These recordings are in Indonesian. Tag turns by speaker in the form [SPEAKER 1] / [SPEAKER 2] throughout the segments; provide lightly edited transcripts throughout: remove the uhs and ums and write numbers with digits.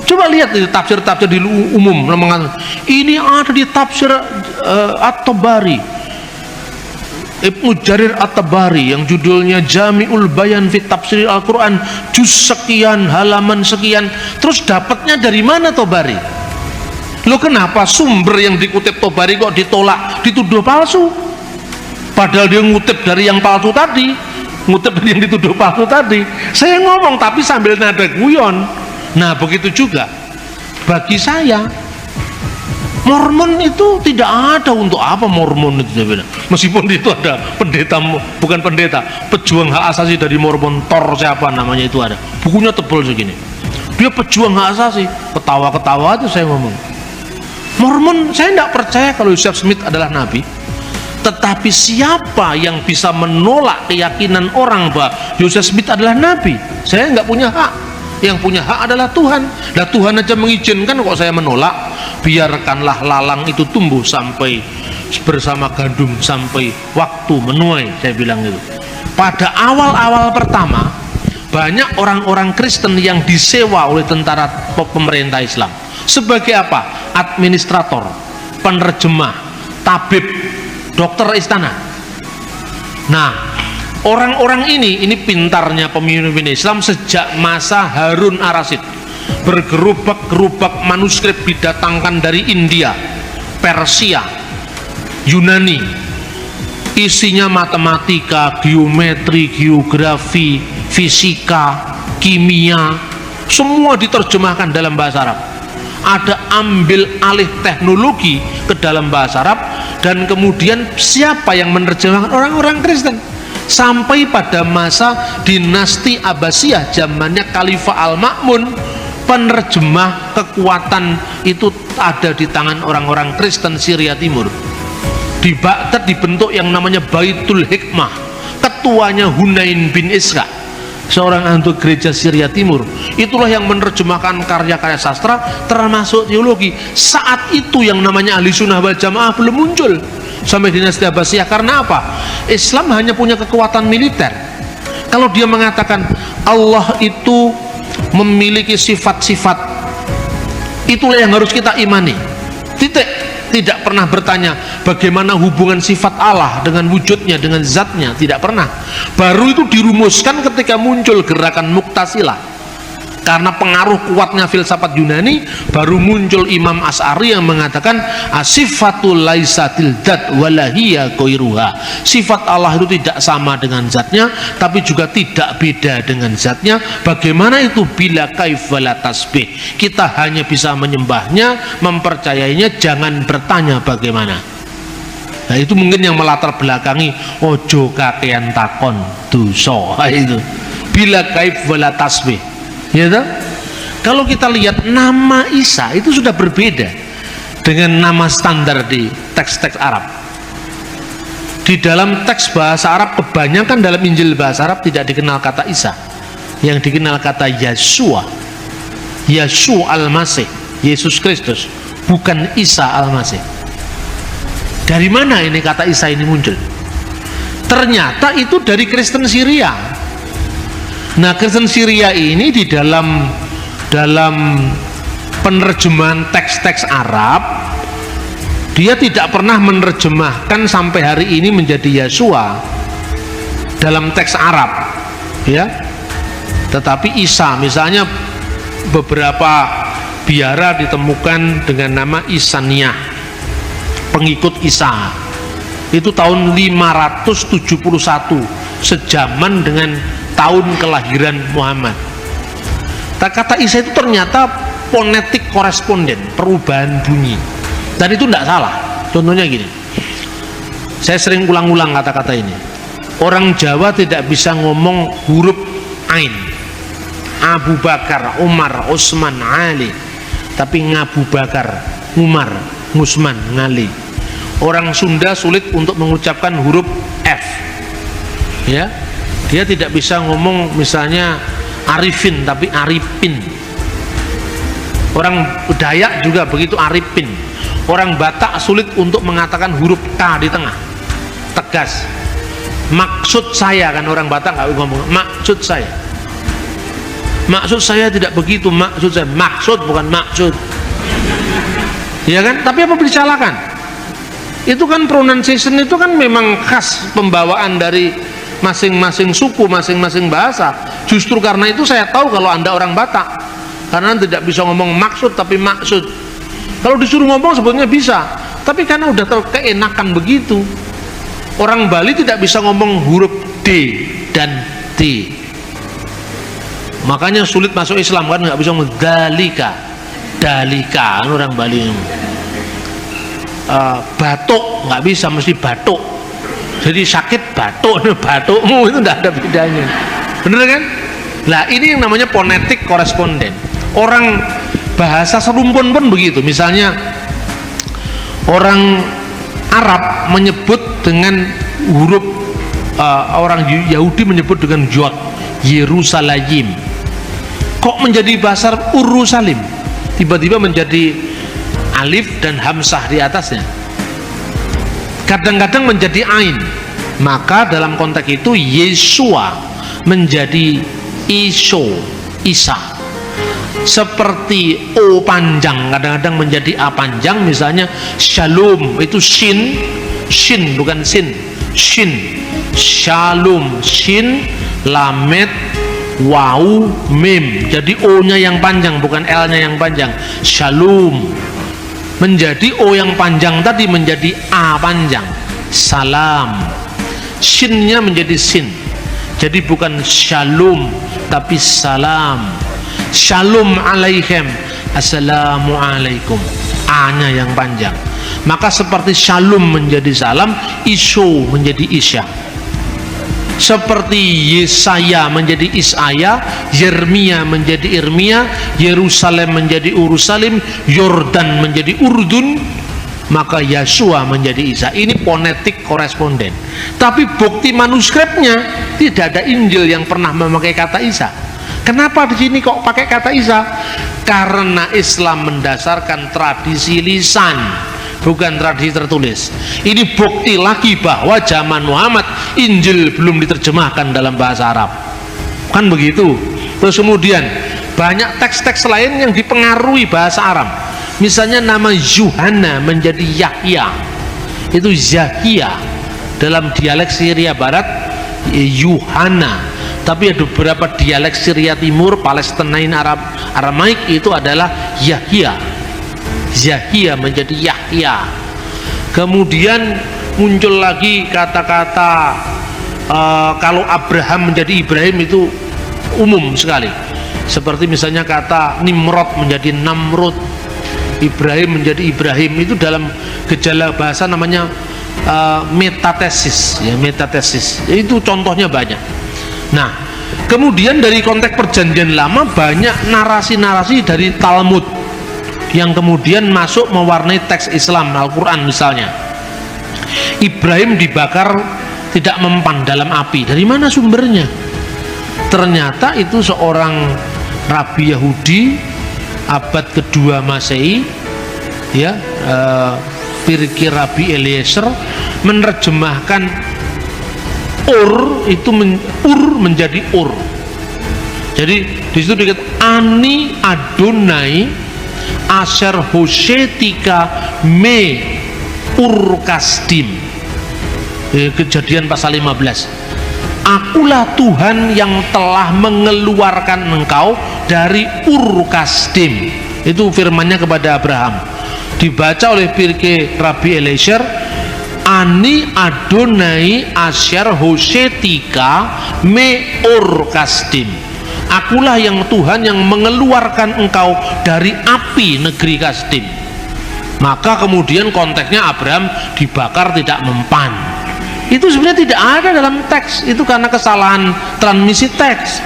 [SPEAKER 1] Coba lihat di tafsir-tafsir di umum mengatakan ini ada di tafsir At-Tabari, Ibnu Jarir At-Tabari yang judulnya Jami'ul Bayan fi Tafsir Al-Quran, juz sekian, halaman sekian. Terus dapatnya dari mana Tabari? Loh, kenapa sumber yang dikutip Tabari kok ditolak, dituduh palsu? Padahal dia ngutip dari yang palsu tadi, ngutip dari yang dituduh palsu tadi. Saya ngomong tapi sambil nada guyon. Nah, begitu juga bagi saya, Mormon itu tidak ada. Untuk apa Mormon itu? Meskipun itu ada pendeta, bukan pendeta, pejuang hak asasi dari Mormon, Thor siapa namanya itu ada, bukunya tebal segini. Dia pejuang hak asasi, ketawa-ketawa aja saya ngomong. Mormon, saya tidak percaya kalau Joseph Smith adalah nabi. Tetapi siapa yang bisa menolak keyakinan orang bahwa Joseph Smith adalah nabi? Saya nggak punya hak. Yang punya hak adalah Tuhan. Nah, Tuhan aja mengizinkan kok saya menolak. Biarkanlah lalang itu tumbuh sampai bersama gandum sampai waktu menuai, saya bilang itu. Pada awal-awal pertama, banyak orang-orang Kristen yang disewa oleh tentara pemerintah Islam sebagai apa? Administrator, penerjemah, tabib, dokter istana. Nah, orang-orang ini pintarnya pemimpin Islam sejak masa Harun Ar-Rasyid. Bergerubak-gerubak manuskrip didatangkan dari India, Persia, Yunani. Isinya matematika, geometri, geografi, fisika, kimia, semua diterjemahkan dalam bahasa Arab. Ada ambil alih teknologi ke dalam bahasa Arab, dan kemudian siapa yang menerjemahkan? Orang-orang Kristen. Sampai pada masa dinasti Abbasiyah, zamannya Khalifah Al-Ma'mun, penerjemah kekuatan itu ada di tangan orang-orang Kristen Syria Timur. Di Baghdad dibentuk yang namanya Baitul Hikmah, ketuanya Hunain bin Ishaq, seorang anggota gereja Syria Timur. Itulah yang menerjemahkan karya-karya sastra termasuk teologi. Saat itu yang namanya Ahli Sunnah wal Jamaah belum muncul sampai dinasti Abbasiyah. Karena apa? Islam hanya punya kekuatan militer. Kalau dia mengatakan Allah itu memiliki sifat-sifat, itulah yang harus kita imani, titik. Tidak pernah bertanya bagaimana hubungan sifat Allah dengan wujudnya, dengan zatnya, tidak pernah. Baru itu dirumuskan ketika muncul gerakan Mu'tazilah. Karena pengaruh kuatnya filsafat Yunani, baru muncul Imam Asy'ari yang mengatakan asifatul laisatil dzat walahiyya ghairuha. Sifat Allah itu tidak sama dengan zatnya, tapi juga tidak beda dengan zatnya. Bagaimana itu? Bila kaif wala tasbih. Kita hanya bisa menyembahnya, mempercayainya, jangan bertanya bagaimana. Nah, itu mungkin yang melatar belakangi ojo kakean takon dosa itu. Bila kaif wala tasbih. Ya toh? Kalau kita lihat nama Isa itu sudah berbeda dengan nama standar di teks-teks Arab. Di dalam teks bahasa Arab, kebanyakan dalam Injil bahasa Arab tidak dikenal kata Isa, yang dikenal kata Yeshua, Yeshua Al-Masih, Yesus Kristus, bukan Isa Al-Masih. Dari mana ini kata Isa ini muncul? Ternyata itu dari Kristen Syria. Nah, Kristen Syria ini di dalam penerjemahan teks-teks Arab, dia tidak pernah menerjemahkan sampai hari ini menjadi Yeshua dalam teks Arab, ya. Tetapi Isa, misalnya beberapa biara ditemukan dengan nama Isaniyah, pengikut Isa. Itu tahun 571, sejaman dengan tahun kelahiran Muhammad. Kata Isa itu ternyata fonetik koresponden, perubahan bunyi, dan itu tidak salah. Contohnya gini, saya sering ulang-ulang kata-kata ini. Orang Jawa tidak bisa ngomong huruf Ain, Abu Bakar, Umar, Utsman, Ali, tapi Ngabu Bakar, Umar, Ngusman, Ngali. Orang Sunda sulit untuk mengucapkan huruf F, ya. Dia tidak bisa ngomong misalnya Arifin tapi Aripin. Orang Dayak juga begitu, Aripin. Orang Batak sulit untuk mengatakan huruf K di tengah, tegas. Maksud saya, kan orang Batak nggak ngomong maksud saya. Maksud saya tidak begitu, maksud saya. Maksud bukan maksud. Ya kan? Tapi apa dicalakan? Itu kan pronunciation itu kan memang khas pembawaan dari masing-masing suku, masing-masing bahasa. Justru karena itu saya tahu kalau Anda orang Batak, karena tidak bisa ngomong maksud tapi maksud. Kalau disuruh ngomong sebetulnya bisa, tapi karena udah keenakan begitu. Orang Bali tidak bisa ngomong huruf D dan D, makanya sulit masuk Islam, kan nggak bisa ngomong dalika, dalika kan orang Bali. Batuk nggak bisa, mesti batuk. Jadi sakit batuk, batukmu itu tidak ada bedanya, bener kan? Nah ini yang namanya ponetik koresponden. Orang bahasa serumpun pun begitu. Misalnya orang Arab menyebut dengan huruf, orang Yahudi menyebut dengan Yod, Yerusalem. Kok menjadi bahasa Urusalim? Tiba-tiba menjadi alif dan hamzah di atasnya. Kadang-kadang menjadi ain. Maka dalam konteks itu Yesua menjadi Iso, Isa. Seperti O panjang kadang-kadang menjadi A panjang. Misalnya Shalom itu Shin, Shin bukan Sin, Shin. Shalom, Shin, Lamet, Wau, Mim. Jadi O nya yang panjang bukan L nya yang panjang. Shalom. Menjadi O yang panjang tadi menjadi A panjang, salam. Shinnya menjadi sin, jadi bukan shalom tapi salam. Shalom alaikum, assalamu alaikum, A nya yang panjang. Maka seperti shalom menjadi salam, iso menjadi isya. Seperti Yesaya menjadi Isaya, Yeremia menjadi Irmia, Yerusalem menjadi Urusalim, Yordan menjadi Urdun, maka Yesua menjadi Isa. Ini ponetik koresponden. Tapi bukti manuskripnya tidak ada Injil yang pernah memakai kata Isa. Kenapa di sini kok pakai kata Isa? Karena Islam mendasarkan tradisi lisan, bukan tradisi tertulis. Ini bukti lagi bahwa zaman Muhammad Injil belum diterjemahkan dalam bahasa Arab, kan begitu. Terus kemudian banyak teks-teks lain yang dipengaruhi bahasa Arab. Misalnya nama Yuhana menjadi Yahya, itu Zahia dalam dialek Syria Barat, Yuhana. Tapi ada beberapa dialek Syria Timur, Palestinain, Aramaik itu adalah Yahya. Zahia menjadi Yahya. Kemudian muncul lagi kata-kata kalau Abraham menjadi Ibrahim, itu umum sekali. Seperti misalnya kata Nimrod menjadi Namrud, Ibrahim menjadi Ibrahim. Itu dalam gejala bahasa namanya metatesis, ya, metatesis. Itu contohnya banyak. Nah, kemudian dari konteks perjanjian lama banyak narasi-narasi dari Talmud yang kemudian masuk mewarnai teks Islam, Al-Quran misalnya. Ibrahim dibakar tidak mempan dalam api. Dari mana sumbernya? Ternyata itu seorang rabi Yahudi abad kedua Masehi, ya, Pirkei Rabi Eliezer menerjemahkan Ur itu Ur menjadi Ur. Jadi di situ dikatakan Ani Adonai Asher Hoshetika me Urkasdim. Kejadian pasal 15. Akulah Tuhan yang telah mengeluarkan engkau dari Urkasdim. Itu firmannya kepada Abraham. Dibaca oleh Pirkei Rabi Eliezer, Ani Adonai Asher Hoshetika me Urkasdim. Akulah yang Tuhan yang mengeluarkan engkau dari api negeri Kasdim. Maka kemudian konteksnya Abraham dibakar tidak mempan. Itu sebenarnya tidak ada dalam teks. Itu karena kesalahan transmisi teks.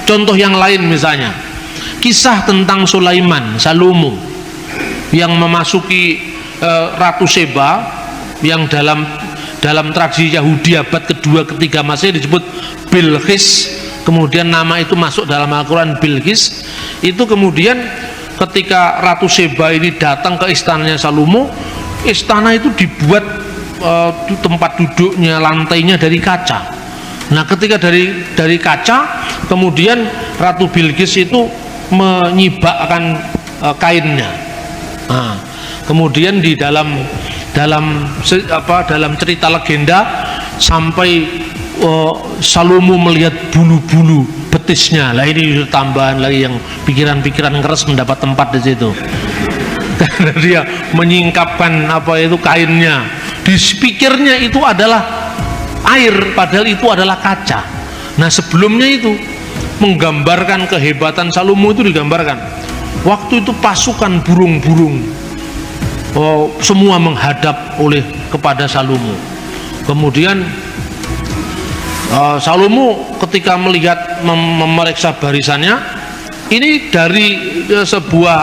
[SPEAKER 1] Contoh yang lain misalnya kisah tentang Sulaiman, Salomo yang memasuki Ratu Seba, yang dalam dalam tradisi Yahudi abad kedua ketiga Masehi disebut Bilqis. Kemudian nama itu masuk dalam Al-Quran, Bilqis. Itu kemudian ketika Ratu Sheba ini datang ke istananya Salomo, istana itu dibuat tempat duduknya, lantainya dari kaca. Nah, ketika dari kaca, kemudian Ratu Bilqis itu menyibakkan kainnya. Nah, kemudian di dalam cerita legenda sampai Salomo melihat bulu-bulu betisnya. Lah ini tambahan lagi yang pikiran-pikiran keras mendapat tempat di situ. Karena dia menyingkapkan kainnya. Di pikirnya itu adalah air, padahal itu adalah kaca. Nah, sebelumnya itu menggambarkan kehebatan Salomo itu digambarkan. Waktu itu pasukan burung-burung semua menghadap kepada Salomo. Kemudian Salomo ketika melihat memeriksa barisannya, ini dari sebuah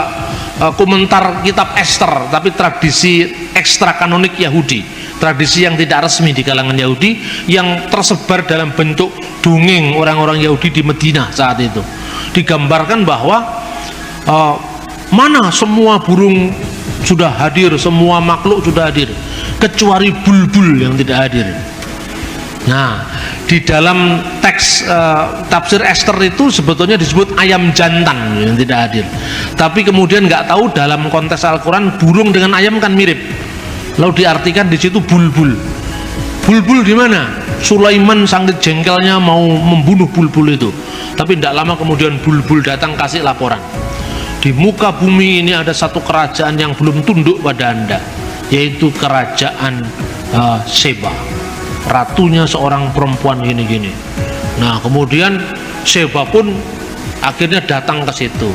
[SPEAKER 1] komentar kitab Ester, tapi tradisi ekstra kanonik Yahudi, tradisi yang tidak resmi di kalangan Yahudi, yang tersebar dalam bentuk dongeng orang-orang Yahudi di Medina saat itu. Digambarkan bahwa mana semua burung sudah hadir, semua makhluk sudah hadir, kecuali bulbul yang tidak hadir. Nah, di dalam teks tafsir Ester itu sebetulnya disebut ayam jantan yang tidak hadir. Tapi kemudian nggak tahu dalam konteks Al-Quran burung dengan ayam kan mirip. Lalu diartikan di situ bulbul. Bulbul di mana? Sulaiman sangat jengkelnya mau membunuh bulbul itu. Tapi tidak lama kemudian bulbul datang kasih laporan. Di muka bumi ini ada satu kerajaan yang belum tunduk pada Anda, yaitu kerajaan Sheba. Ratunya seorang perempuan gini-gini. Nah, kemudian Sheba pun akhirnya datang ke situ.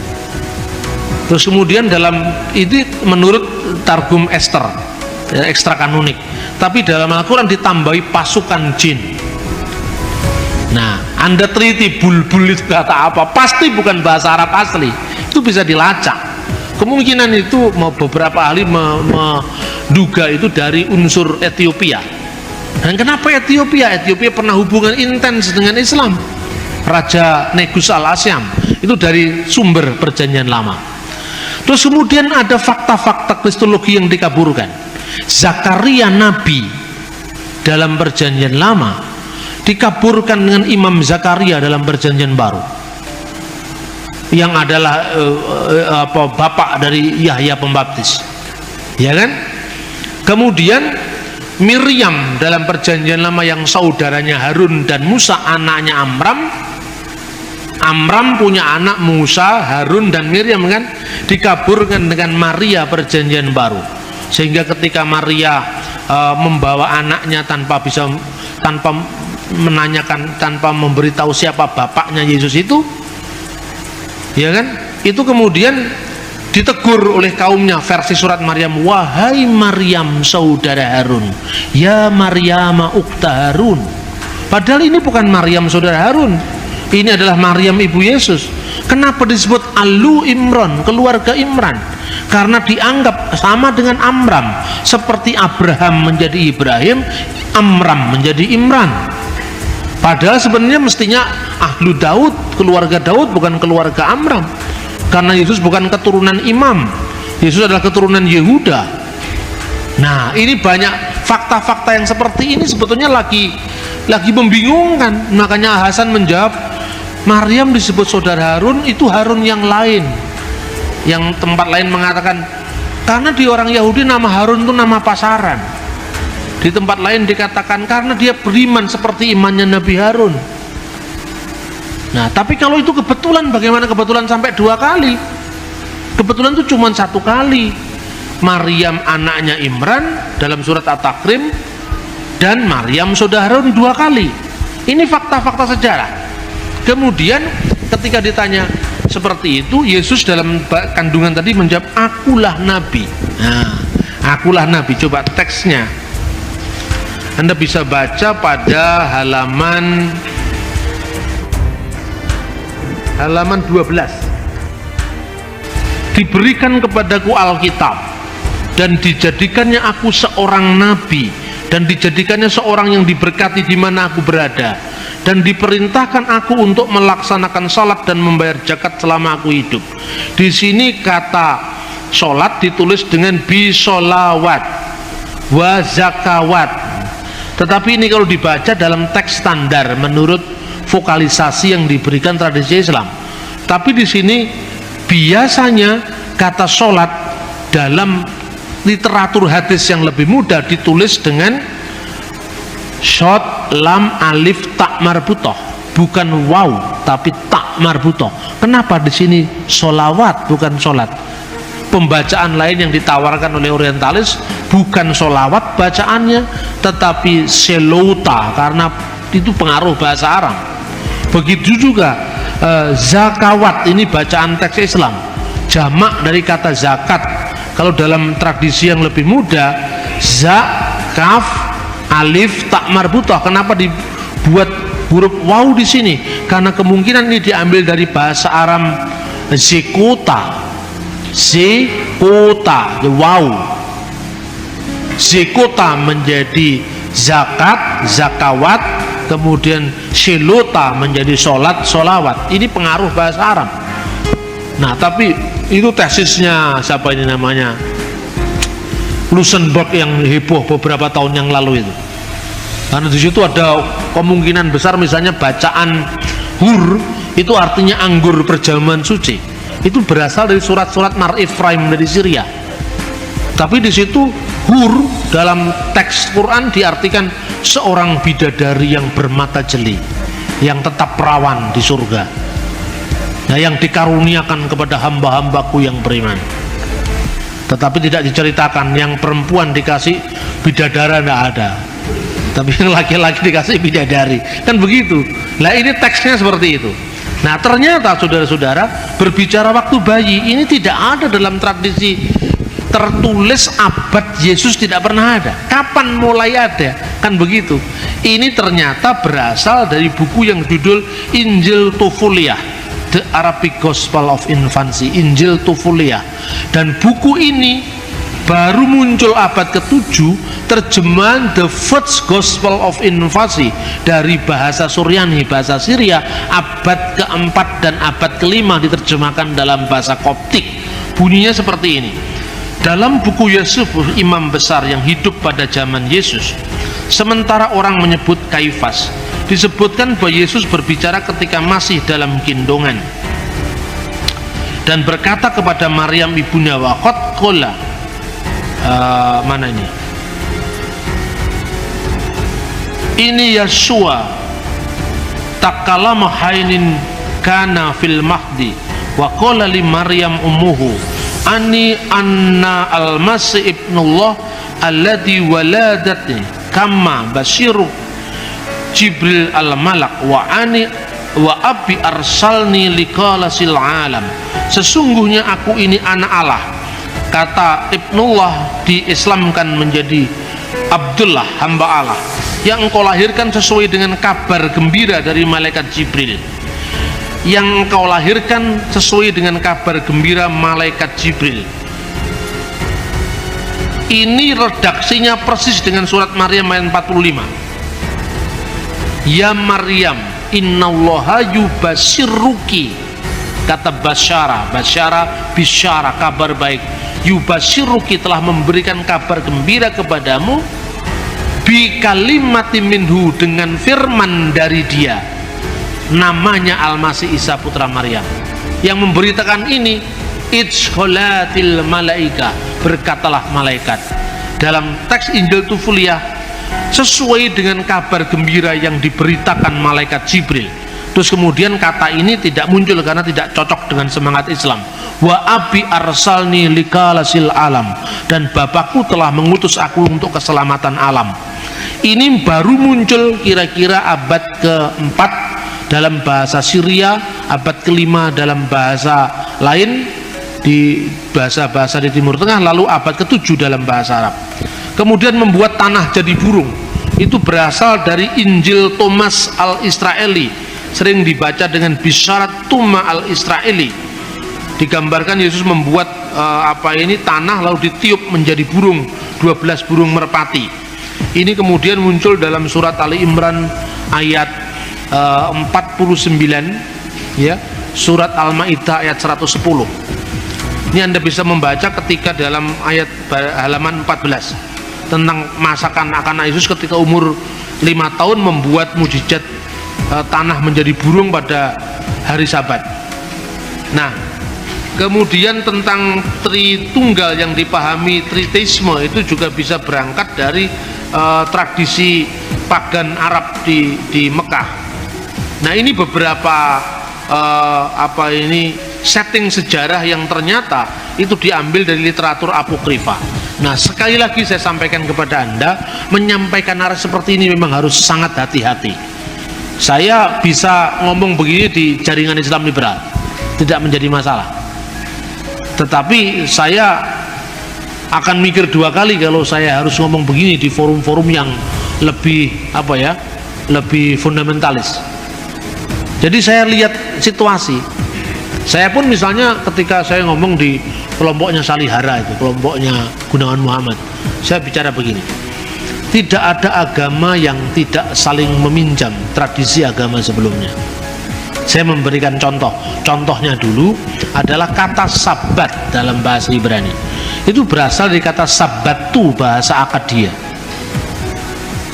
[SPEAKER 1] Terus kemudian dalam ini menurut Targum Ester, ekstra kanonik, tapi dalam Al-Quran ditambahi pasukan jin. Nah, Anda teliti bulbul itu kata apa? Pasti bukan bahasa Arab asli. Itu bisa dilacak. Kemungkinan itu beberapa ahli menduga itu dari unsur Ethiopia. Dan kenapa Ethiopia? Ethiopia pernah hubungan intens dengan Islam. Raja Negus al-Asyam itu dari sumber perjanjian lama. Terus kemudian ada fakta-fakta kristologi yang dikaburkan. Zakaria Nabi dalam perjanjian lama dikaburkan dengan Imam Zakaria dalam perjanjian baru, yang adalah bapak dari Yahya Pembaptis, ya kan? Kemudian Miriam dalam perjanjian lama yang saudaranya Harun dan Musa, anaknya Amram. Amram punya anak Musa, Harun dan Miriam kan, dikaburkan dengan Maria perjanjian baru. Sehingga ketika Maria membawa anaknya tanpa menanyakan, tanpa memberitahu siapa bapaknya Yesus itu, ya kan? Itu kemudian ditegur oleh kaumnya, versi surat Maryam, wahai Maryam saudara Harun, ya Maryam ukta Harun. Padahal ini bukan Maryam saudara Harun, ini adalah Maryam ibu Yesus. Kenapa disebut Alu Imran, keluarga Imran? Karena dianggap sama dengan Amram, seperti Abraham menjadi Ibrahim, Amram menjadi Imran. Padahal sebenarnya mestinya Ahlu Daud, keluarga Daud, bukan keluarga Amram. Karena Yesus bukan keturunan imam, Yesus adalah keturunan Yehuda. Nah, ini banyak fakta-fakta yang seperti ini sebetulnya lagi membingungkan. Makanya Hasan menjawab, Maryam disebut saudara Harun, itu Harun yang lain. Yang tempat lain mengatakan, karena di orang Yahudi nama Harun itu nama pasaran. Di tempat lain dikatakan karena dia beriman seperti imannya Nabi Harun. Nah, tapi kalau itu kebetulan, bagaimana kebetulan sampai 2 kali? Kebetulan itu cuma 1 kali. Maryam anaknya Imran dalam surat At-Takrim, dan Maryam saudara Harun 2 kali. Ini fakta-fakta sejarah. Kemudian ketika ditanya seperti itu, Yesus dalam kandungan tadi menjawab, akulah Nabi. Nah, akulah Nabi. Coba teksnya Anda bisa baca pada halaman 12. Diberikan kepadaku Alkitab dan dijadikannya aku seorang nabi dan dijadikannya seorang yang diberkati di mana aku berada, dan diperintahkan aku untuk melaksanakan salat dan membayar zakat selama aku hidup. Di sini kata salat ditulis dengan bisolawat wa zakawat, tetapi ini kalau dibaca dalam teks standar menurut vokalisasi yang diberikan tradisi Islam. Tapi di sini biasanya kata salat dalam literatur hadis yang lebih mudah ditulis dengan shot lam alif tak marbutoh, bukan waw tapi tak marbutoh. Kenapa di sini solawat bukan solat? Pembacaan lain yang ditawarkan oleh orientalis bukan solawat bacaannya, tetapi selota, karena itu pengaruh bahasa Arab. Begitu juga zakawat, ini bacaan teks Islam, jamak dari kata zakat. Kalau dalam tradisi yang lebih muda, za, kaf, alif, tak marbutah. Kenapa dibuat huruf waw di sini? Karena kemungkinan ini diambil dari bahasa Arab zekota, zekota, waw. Zekota menjadi zakat, zakawat, kemudian selota menjadi solat, solawat. Ini pengaruh bahasa Arab. Nah, tapi itu tesisnya siapa ini namanya, Luxemburg, yang heboh beberapa tahun yang lalu itu. Karena di situ ada kemungkinan besar misalnya bacaan hur itu artinya anggur perjamuan suci. Itu berasal dari surat-surat Mar Ifraim dari Syria. Tapi di situ hur dalam teks Quran diartikan seorang bidadari yang bermata jeli, yang tetap perawan di surga. Nah, yang dikaruniakan kepada hamba-hambaku yang beriman. Tetapi tidak diceritakan yang perempuan dikasih bidadara, tidak ada, tapi yang laki-laki dikasih bidadari, kan begitu. Nah, ini teksnya seperti itu. Nah, ternyata saudara-saudara, berbicara waktu bayi ini tidak ada dalam tradisi tertulis abad Yesus, tidak pernah ada. Kapan mulai ada? Kan begitu. Ini ternyata berasal dari buku yang judul Injil Tufuliah, The Arabic Gospel of Infancy, Injil Tufuliah. Dan buku ini baru muncul abad ke-7, terjemahan The First Gospel of Infancy dari bahasa Suryani, bahasa Syria, abad ke-4 dan abad ke-5 diterjemahkan dalam bahasa Koptik. Bunyinya seperti ini. Dalam buku Yusuf, imam besar yang hidup pada zaman Yesus, sementara orang menyebut Kaifas, disebutkan bahwa Yesus berbicara ketika masih dalam gendongan dan berkata kepada Maryam ibunya, waqad qala, mana ini Yeshua takallama hainin kana fil mahdi wa qala li Maryam ummuhu ani anna al-masih ibnullah alladhi waladatni kama basyiru Jibril al-Malak wa abi arsalni liqalasil alam. Sesungguhnya aku ini anak Allah. Kata Ibnullah diislamkan menjadi Abdullah, hamba Allah, yang engkau lahirkan sesuai dengan kabar gembira dari malaikat Jibril. Yang engkau lahirkan sesuai dengan kabar gembira malaikat Jibril. Ini redaksinya persis dengan surat Maryam ayat 45. Ya Maryam, innallaha yubasyiruki. Kata basyara, basyara, bisyara, kabar baik. Yubasyiruki, telah memberikan kabar gembira kepadamu, bi kalimati minhu, dengan firman dari dia, namanya Al-Masih Isa putra Maryam. Yang memberitakan ini, idkholatil malaika, berkatalah malaikat. Dalam teks Injil Tufuliah sesuai dengan kabar gembira yang diberitakan malaikat Jibril. Terus kemudian kata ini tidak muncul karena tidak cocok dengan semangat Islam. Wa abi arsalni likalasil alam, dan Bapakku telah mengutus aku untuk keselamatan alam. Ini baru muncul kira-kira abad ke-4 dalam bahasa Syria, abad ke-5 dalam bahasa lain di bahasa-bahasa di Timur Tengah, lalu abad ke-7 dalam bahasa Arab. Kemudian membuat tanah jadi burung, itu berasal dari Injil Thomas al-Israeli, sering dibaca dengan Bisharat Tuma al-Israeli. Digambarkan Yesus membuat tanah lalu ditiup menjadi burung, 12 burung merpati. Ini kemudian muncul dalam surat Ali Imran ayat 49, ya, surat Al-Maidah ayat 110. Ini Anda bisa membaca ketika dalam ayat halaman 14 tentang masa kanak-kanak Yesus ketika umur 5 tahun membuat mujizat tanah menjadi burung pada hari Sabat. Nah, kemudian tentang Tritunggal yang dipahami Tritheisme itu juga bisa berangkat dari tradisi pagan Arab di Mekah. Nah, ini beberapa setting sejarah yang ternyata itu diambil dari literatur apokrifa. Nah, sekali lagi saya sampaikan kepada Anda, menyampaikan narasi seperti ini memang harus sangat hati-hati. Saya bisa ngomong begini di jaringan Islam liberal, tidak menjadi masalah. Tetapi saya akan mikir 2 kali kalau saya harus ngomong begini di forum-forum yang lebih lebih fundamentalis. Jadi saya lihat situasi. Saya pun misalnya ketika saya ngomong di kelompoknya Salihara itu, kelompoknya Gunawan Muhammad, saya bicara begini. Tidak ada agama yang tidak saling meminjam tradisi agama sebelumnya. Saya memberikan contoh. Contohnya dulu adalah kata sabat dalam bahasa Ibrani. Itu berasal dari kata sabatu bahasa Akadia.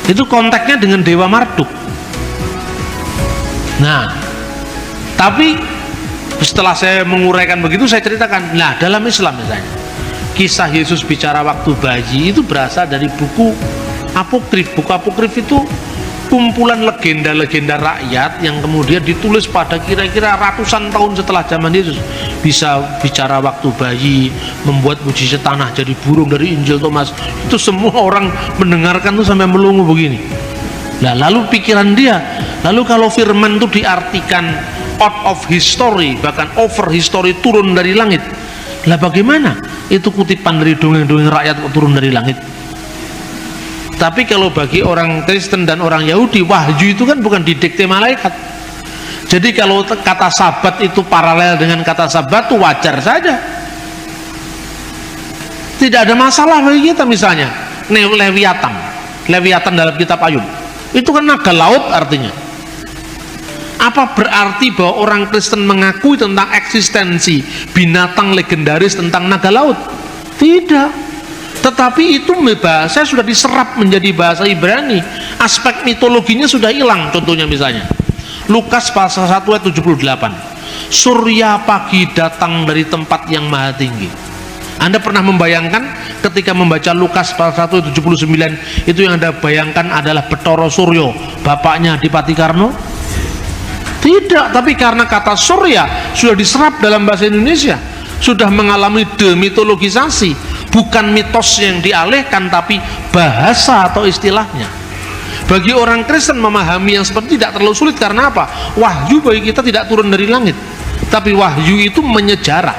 [SPEAKER 1] Itu konteksnya dengan Dewa Marduk. Nah, tapi setelah saya menguraikan begitu, saya ceritakan, nah dalam Islam misalnya, kisah Yesus bicara waktu bayi itu berasal dari buku apokrif. Buku apokrif itu kumpulan legenda-legenda rakyat yang kemudian ditulis pada kira-kira ratusan tahun setelah zaman Yesus. Bisa bicara waktu bayi, membuat mujizat tanah jadi burung dari Injil Thomas. Itu semua orang mendengarkan tuh sampai melongo begini. Nah, lalu pikiran dia, lalu kalau firman itu diartikan out of history, bahkan over history, turun dari langit, lah bagaimana itu kutipan dari dongeng-dongeng rakyat turun dari langit? Tapi kalau bagi orang Kristen dan orang Yahudi, wahyu itu kan bukan didikte malaikat. Jadi kalau kata sabat itu paralel dengan kata sabat, itu wajar saja, tidak ada masalah bagi kita. Misalnya Leviathan dalam kitab Ayub, itu kan naga laut artinya. Apa berarti bahwa orang Kristen mengakui tentang eksistensi binatang legendaris tentang naga laut? Tidak. Tetapi itu bahasa sudah diserap menjadi bahasa Ibrani. Aspek mitologinya sudah hilang. Contohnya misalnya Lukas pasal 1 ayat 78. Surya pagi datang dari tempat yang maha tinggi. Anda pernah membayangkan ketika membaca Lukas pasal 1 ayat 79, itu yang Anda bayangkan adalah Betoro Suryo, bapaknya Adipati Karno? Tidak, tapi karena kata surya sudah diserap dalam bahasa Indonesia, sudah mengalami demitologisasi, bukan mitos yang dialihkan, tapi bahasa atau istilahnya. Bagi orang Kristen memahami yang seperti tidak terlalu sulit. Karena apa? Wahyu bagi kita tidak turun dari langit, tapi wahyu itu menyejarah.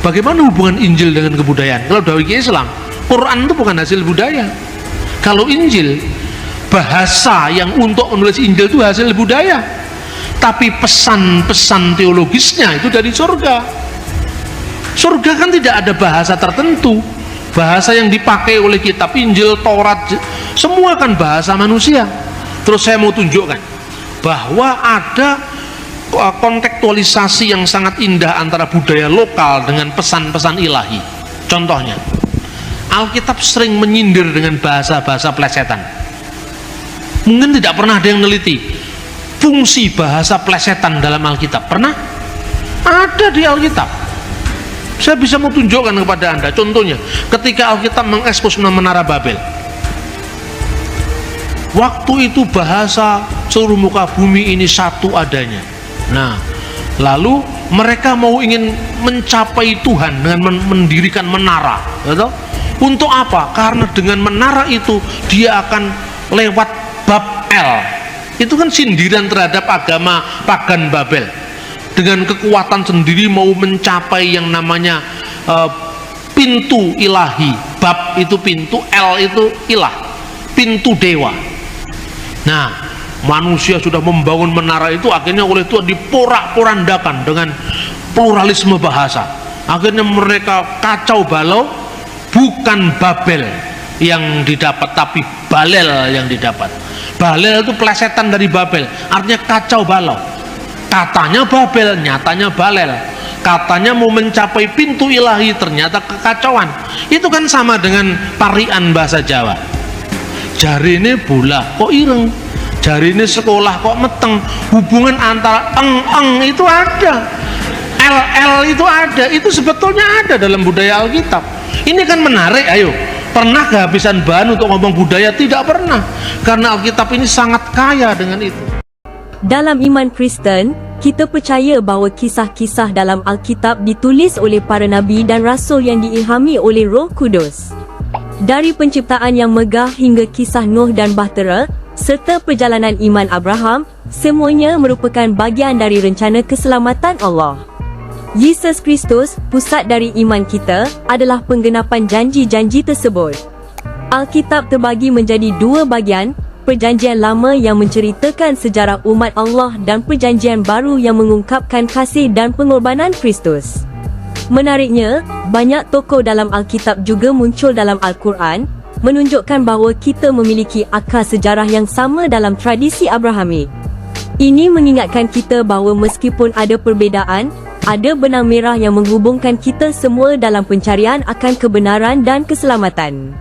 [SPEAKER 1] Bagaimana hubungan Injil dengan kebudayaan? Kalau bagi Islam, Quran itu bukan hasil budaya. Kalau Injil, bahasa yang untuk menulis Injil itu hasil budaya, tapi pesan-pesan teologisnya itu dari surga. Surga kan tidak ada bahasa tertentu. Bahasa yang dipakai oleh kitab Injil, Taurat, semua kan bahasa manusia. Terus saya mau tunjukkan bahwa ada kontekstualisasi yang sangat indah antara budaya lokal dengan pesan-pesan ilahi. Contohnya, Alkitab sering menyindir dengan bahasa-bahasa plesetan. Mungkin tidak pernah ada yang neliti fungsi bahasa plesetan dalam Alkitab. Pernah? Ada di Alkitab. Saya bisa mau tunjukkan kepada Anda. Contohnya, ketika Alkitab mengekspos menara Babel, waktu itu bahasa seluruh muka bumi ini satu adanya. Nah, lalu mereka mau ingin mencapai Tuhan dengan mendirikan menara, gitu? Untuk apa? Karena dengan menara itu dia akan lewat bab El. Itu kan sindiran terhadap agama pagan Babel. Dengan kekuatan sendiri mau mencapai yang namanya pintu ilahi. Bab itu pintu, El itu ilah, pintu dewa. Nah, manusia sudah membangun menara itu, akhirnya oleh Tuhan diporak-porandakan dengan pluralisme bahasa. Akhirnya mereka kacau balau. Bukan Babel yang didapat, tapi balel yang didapat. Balel itu plesetan dari Babel, artinya kacau balau. Katanya Babel, nyatanya balel. Katanya mau mencapai pintu ilahi, ternyata kekacauan. Itu kan sama dengan parian bahasa Jawa. Jarine bola kok ireng, jarine sekolah kok meteng. Hubungan antara eng itu ada, LL itu ada, itu sebetulnya ada dalam budaya Alkitab. Ini kan menarik. Ayo, pernah kehabisan bahan untuk ngomong budaya? Tidak pernah, karena Alkitab ini sangat kaya dengan itu.
[SPEAKER 2] Dalam iman Kristen, kita percaya bahawa kisah-kisah dalam Alkitab ditulis oleh para nabi dan rasul yang diilhami oleh Roh Kudus. Dari penciptaan yang megah hingga kisah Nuh dan Bahtera, serta perjalanan iman Abraham, semuanya merupakan bagian dari rencana keselamatan Allah. Yesus Kristus, pusat dari iman kita, adalah penggenapan janji-janji tersebut. Alkitab terbagi menjadi dua bagian, Perjanjian Lama yang menceritakan sejarah umat Allah dan Perjanjian Baru yang mengungkapkan kasih dan pengorbanan Kristus. Menariknya, banyak tokoh dalam Alkitab juga muncul dalam Al-Quran, menunjukkan bahawa kita memiliki akar sejarah yang sama dalam tradisi Abrahamik. Ini mengingatkan kita bahawa meskipun ada perbezaan, ada benang merah yang menghubungkan kita semua dalam pencarian akan kebenaran dan keselamatan.